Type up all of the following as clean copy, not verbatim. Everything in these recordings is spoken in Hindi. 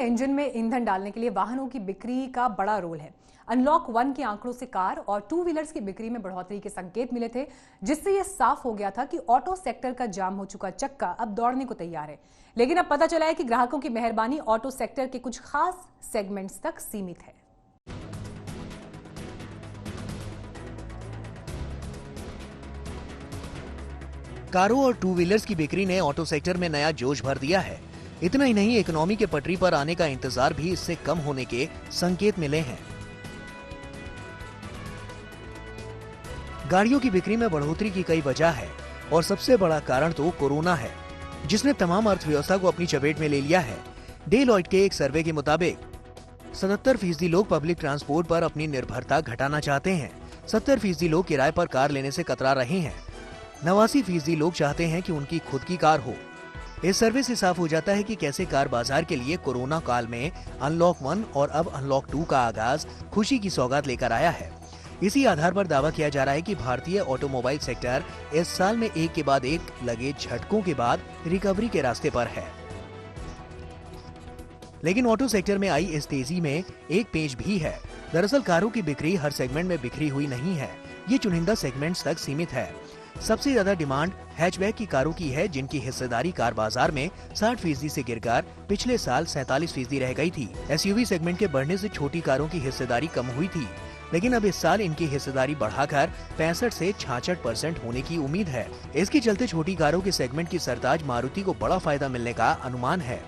इंजन में ईंधन डालने के लिए वाहनों की बिक्री का बड़ा रोल है। अनलॉक 1 के आंकड़ों से कार और टू व्हीलर्स की बिक्री में बढ़ोतरी के संकेत मिले थे, जिससे यह साफ हो गया था कि ऑटो सेक्टर का जाम हो चुका चक्का अब दौड़ने को तैयार है। लेकिन अब पता चला है कि ग्राहकों की मेहरबानी ऑटो सेक्टर के कुछ खास सेगमेंट्स तक सीमित है। कारों और टू व्हीलर्स की बिक्री ने ऑटो सेक्टर में नया जोश भर दिया है। इतना ही नहीं, इकोनॉमी के पटरी पर आने का इंतजार भी इससे कम होने के संकेत मिले हैं। गाड़ियों की बिक्री में बढ़ोतरी की कई वजह है और सबसे बड़ा कारण तो कोरोना है, जिसने तमाम अर्थव्यवस्था को अपनी चपेट में ले लिया है। डेलॉइट के एक सर्वे के मुताबिक 77% लोग पब्लिक ट्रांसपोर्ट पर अपनी निर्भरता घटाना चाहते हैं। 70% लोग किराए पर कार लेने से कतरा रहे हैं। 89% लोग चाहते हैं कि उनकी खुद की कार हो। इस सर्वे से साफ हो जाता है कि कैसे कार बाजार के लिए कोरोना काल में अनलॉक 1 और अब अनलॉक 2 का आगाज खुशी की सौगात लेकर आया है। इसी आधार पर दावा किया जा रहा है कि भारतीय ऑटोमोबाइल सेक्टर इस साल में एक के बाद एक लगे झटकों के बाद रिकवरी के रास्ते पर है। लेकिन ऑटो सेक्टर में आई इस तेजी में एक पेच भी है। दरअसल कारों की बिक्री हर सेगमेंट में बिखरी हुई नहीं है, ये चुनिंदा सेगमेंट्स तक सीमित है। सबसे ज्यादा डिमांड हैचबैक की कारों की है, जिनकी हिस्सेदारी कार बाजार में 60% से गिरकर पिछले साल 47% रह गई थी। एसयूवी सेगमेंट के बढ़ने से छोटी कारों की हिस्सेदारी कम हुई थी, लेकिन अब इस साल इनकी हिस्सेदारी बढ़ाकर 65 से 66% होने की उम्मीद है। इसके चलते छोटी कारों के सेगमेंट की सरताज मारुति को बड़ा फायदा मिलने का अनुमान है।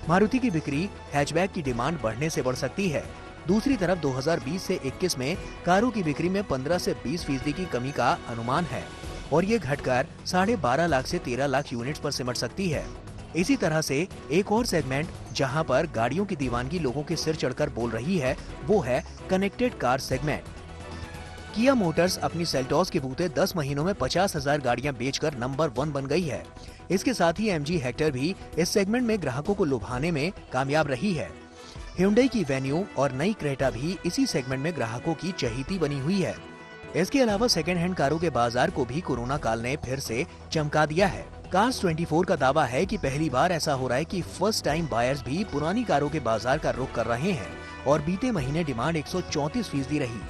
मारुति की बिक्री हैचबैक की डिमांड बढ़ने से बढ़ सकती है। दूसरी तरफ 2020 से 21 में कारों की बिक्री में 15 से 20% की कमी का अनुमान है और ये घटकर 12.5 लाख से 13 लाख यूनिट्स पर सिमट सकती है। इसी तरह से एक और सेगमेंट जहां पर गाड़ियों की दीवानगी लोगों के सिर चढ़कर बोल रही है, वो है कनेक्टेड कार सेगमेंट। किया मोटर्स अपनी सेल्टॉस के बूते 10 महीनों में 50,000 गाड़ियां बेचकर नंबर 1 बन गई है। इसके साथ ही एमजी हेक्टर भी इस सेगमेंट में ग्राहकों को लुभाने में कामयाब रही है। hyundai की वेन्यू और नई क्रेटा भी इसी सेगमेंट में ग्राहकों की चहेती बनी हुई है। इसके अलावा सेकेंड हैंड कारों के बाजार को भी कोरोना काल ने फिर से चमका दिया है। कार्स 24 का दावा है कि पहली बार ऐसा हो रहा है कि फर्स्ट टाइम बायर्स भी पुरानी कारों के बाजार का रुख कर रहे हैं और बीते महीने डिमांड 134% रही।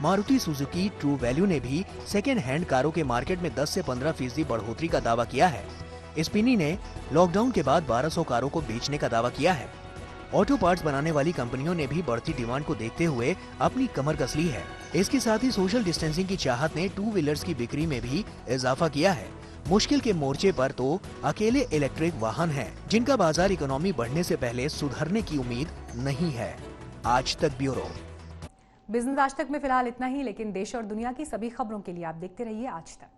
मारुति सुजुकी ट्रू वैल्यू ने भी सेकेंड हैंड कारों के मार्केट में 10 से 15% बढ़ोतरी का दावा किया है। स्पिनी ने लॉकडाउन के बाद 1200 कारों को बेचने का दावा किया है। ऑटो पार्ट्स बनाने वाली कंपनियों ने भी बढ़ती डिमांड को देखते हुए अपनी कमर कस ली है। इसके साथ ही सोशल डिस्टेंसिंग की चाहत ने टू व्हीलर्स की बिक्री में भी इजाफा किया है। मुश्किल के मोर्चे पर तो अकेले इलेक्ट्रिक वाहन हैं, जिनका बाजार इकोनॉमी बढ़ने से पहले सुधरने की उम्मीद नहीं है। आज तक ब्यूरो। बिजनेस आज तक में फिलहाल इतना ही, लेकिन देश और दुनिया की सभी खबरों के लिए आप देखते रहिए आज तक।